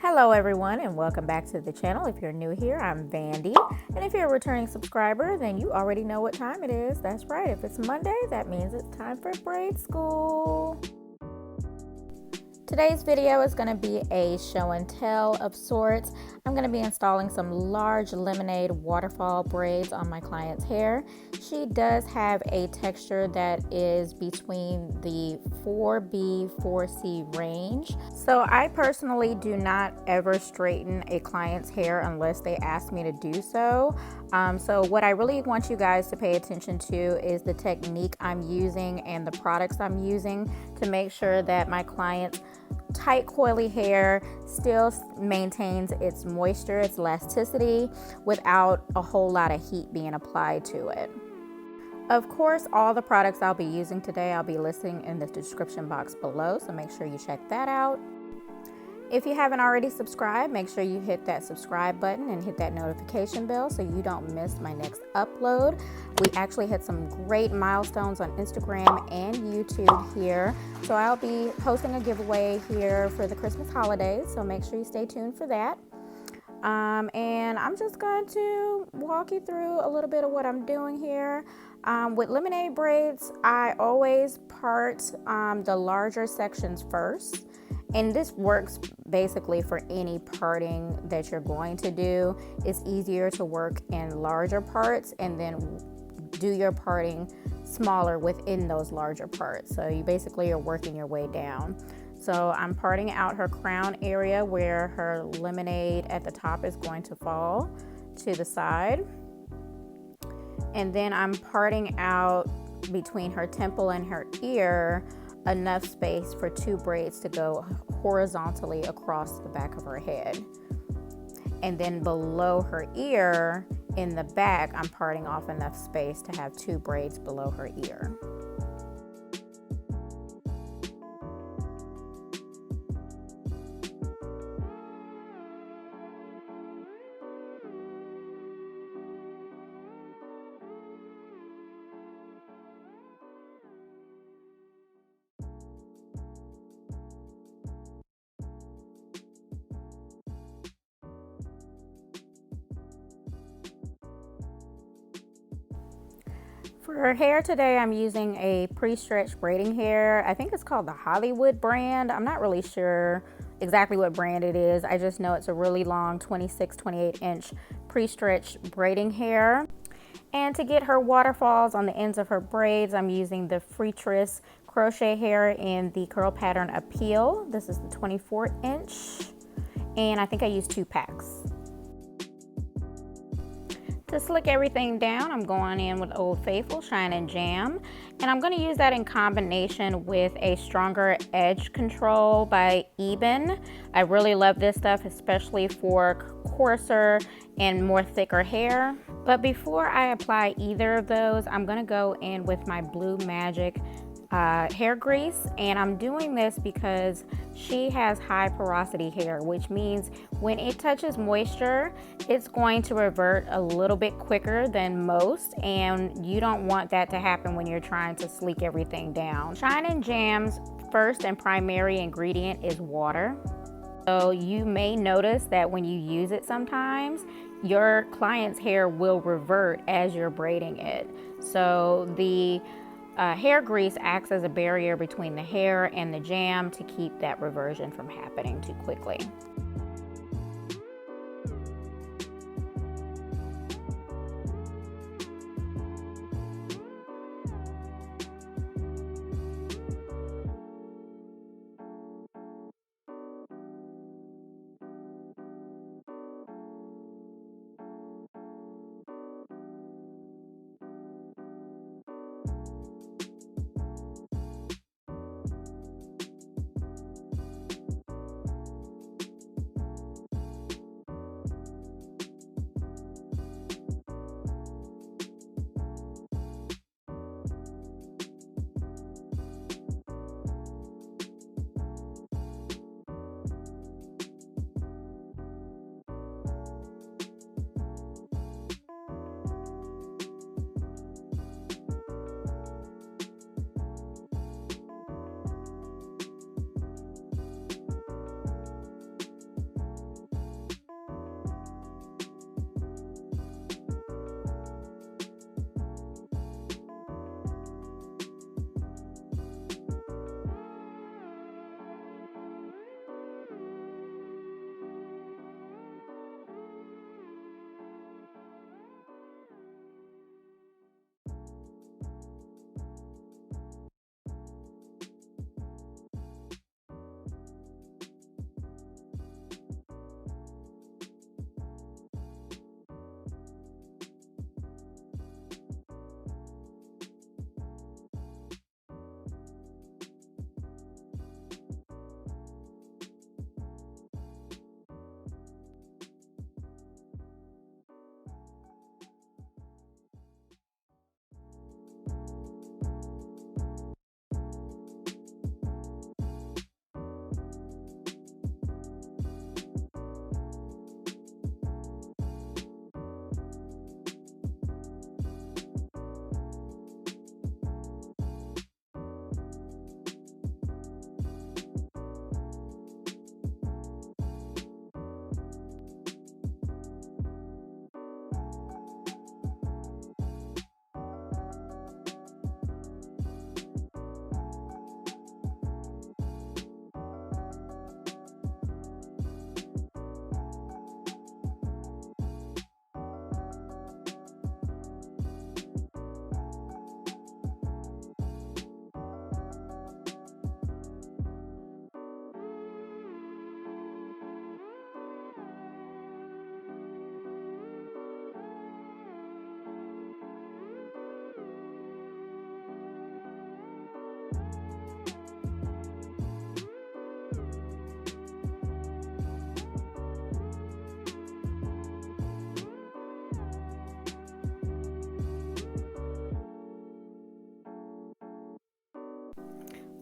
Hello everyone and welcome back to the channel. If you're new here, I'm Vandy, and if you're a returning subscriber, then you already know what time it is. That's right, if it's Monday, that means it's time for braid school. Today's video is going to be a show and tell of sorts. I'm going to be installing some large lemonade waterfall braids on my client's hair. She does have a texture that is between the 4B, 4C range. So I personally do not ever straighten a client's hair unless they ask me to do so. So what I really want you guys to pay attention to is the technique I'm using and the products I'm using to make sure that my client's tight coily hair still maintains its moisture, its elasticity, without a whole lot of heat being applied to it. Of course, all the products I'll be using today I'll be listing in the description box below, so make sure you check that out. If you haven't already subscribed, make sure you hit that subscribe button and hit that notification bell so you don't miss my next upload. We actually hit some great milestones on Instagram and YouTube here. So I'll be posting a giveaway here for the Christmas holidays, so make sure you stay tuned for that. And I'm just going to walk you through a little bit of what I'm doing here. With lemonade braids, I always part the larger sections first. And this works basically for any parting that you're going to do. It's easier to work in larger parts and then do your parting smaller within those larger parts. So you basically are working your way down. So I'm parting out her crown area where her lemonade at the top is going to fall to the side. And then I'm parting out between her temple and her ear enough space for two braids to go horizontally across the back of her head. And then below her ear in the back, I'm parting off enough space to have two braids below her ear. For her hair today, I'm using a pre-stretched braiding hair. I think it's called the Hollywood brand. I'm not really sure exactly what brand it is. I just know it's a really long 26, 28 inch pre-stretched braiding hair. And to get her waterfalls on the ends of her braids, I'm using the Freetress Crochet Hair in the curl pattern Appeal. This is the 24 inch. And I think I used 2 packs. To slick everything down, I'm going in with Old Faithful Shine and Jam, and I'm going to use that in combination with a Stronger Edge Control by Eben. I really love this stuff, especially for coarser and more thicker hair. But before I apply either of those, I'm going to go in with my Blue Magic hair grease, and I'm doing this because she has high porosity hair, which means when it touches moisture, it's going to revert a little bit quicker than most, and you don't want that to happen when you're trying to sleek everything down. Shine and Jam's first and primary ingredient is water. So you may notice that when you use it sometimes, your client's hair will revert as you're braiding it. So the hair grease acts as a barrier between the hair and the jam to keep that reversion from happening too quickly.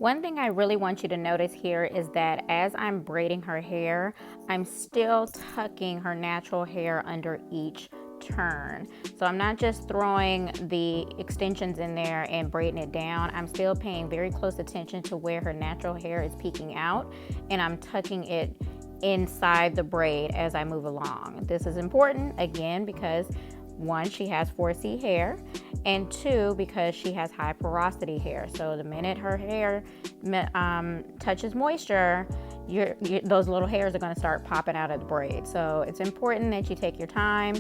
One thing I really want you to notice here is that as I'm braiding her hair, I'm still tucking her natural hair under each turn. So I'm not just throwing the extensions in there and braiding it down. I'm still paying very close attention to where her natural hair is peeking out, and I'm tucking it inside the braid as I move along. This is important, again, because one, she has 4C hair, and two, because she has high porosity hair. So the minute her hair touches moisture, those little hairs are going to start popping out of the braid. So it's important that you take your time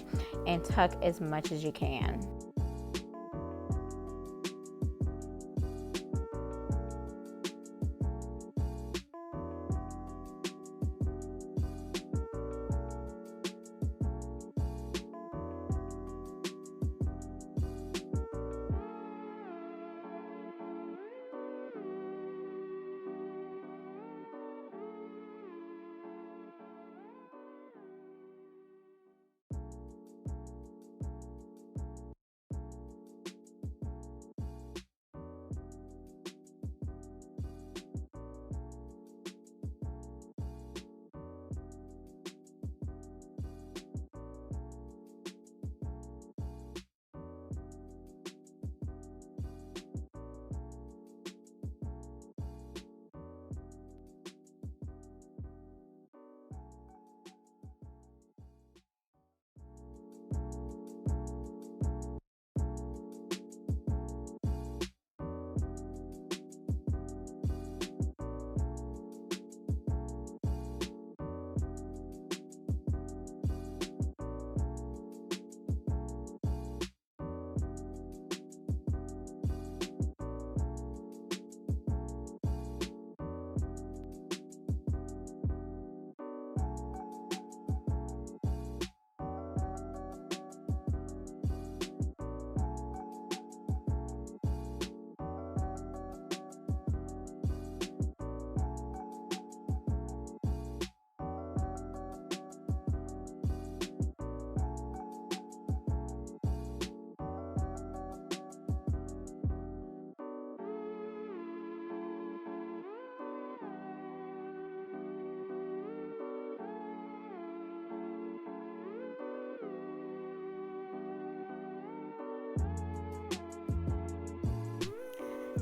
and tuck as much as you can.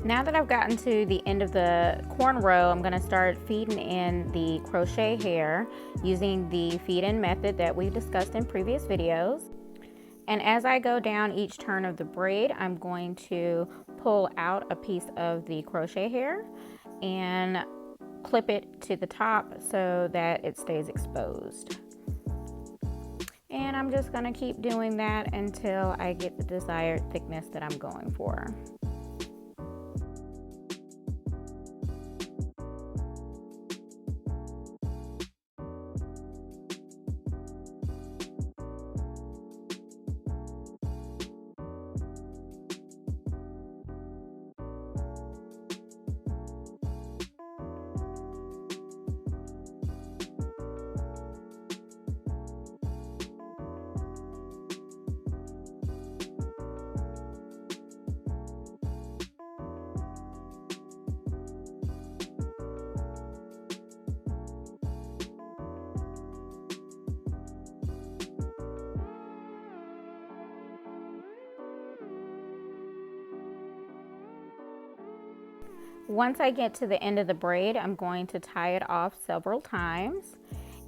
Now that I've gotten to the end of the cornrow, I'm going to start feeding in the crochet hair using the feed-in method that we've discussed in previous videos. And as I go down each turn of the braid, I'm going to pull out a piece of the crochet hair and clip it to the top so that it stays exposed. And I'm just going to keep doing that until I get the desired thickness that I'm going for. Once I get to the end of the braid, I'm going to tie it off several times.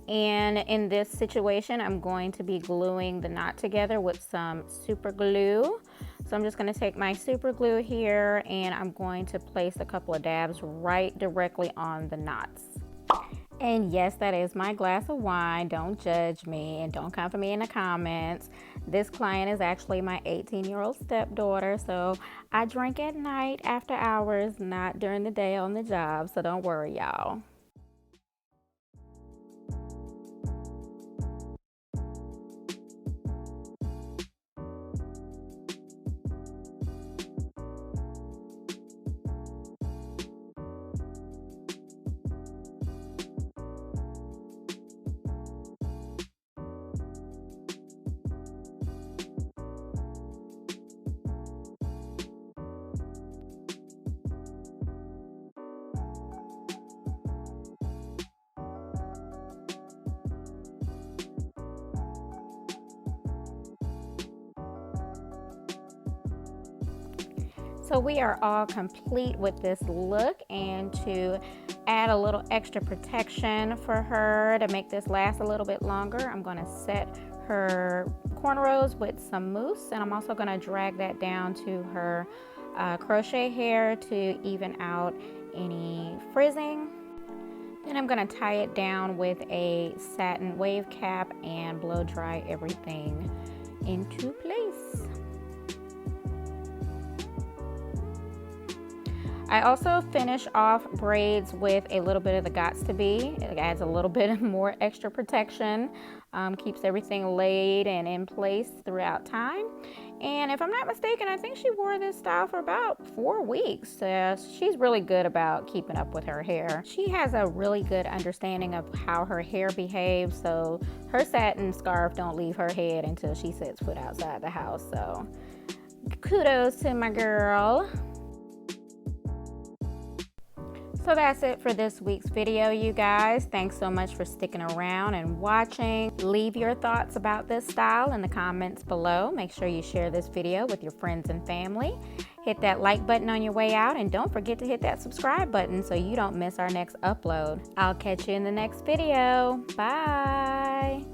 And in this situation, I'm going to be gluing the knot together with some super glue. So I'm just going to take my super glue here and I'm going to place a couple of dabs right directly on the knots. And yes, that is my glass of wine. Don't judge me and don't come for me in the comments. This client is actually my 18-year-old stepdaughter, so I drink at night after hours, not during the day on the job, so don't worry, y'all. So we are all complete with this look, and to add a little extra protection for her to make this last a little bit longer, I'm going to set her cornrows with some mousse, and I'm also going to drag that down to her crochet hair to even out any frizzing. Then I'm going to tie it down with a satin wave cap and blow dry everything into place. I also finish off braids with a little bit of the Gots to Be. It adds a little bit more extra protection, keeps everything laid and in place throughout time. And if I'm not mistaken, I think she wore this style for about 4 weeks. She's really good about keeping up with her hair. She has a really good understanding of how her hair behaves, so her satin scarf don't leave her head until she sets foot outside the house. So kudos to my girl. So that's it for this week's video, you guys. Thanks so much for sticking around and watching. Leave your thoughts about this style in the comments below. Make sure you share this video with your friends and family. Hit that like button on your way out, and don't forget to hit that subscribe button so you don't miss our next upload. I'll catch you in the next video. Bye.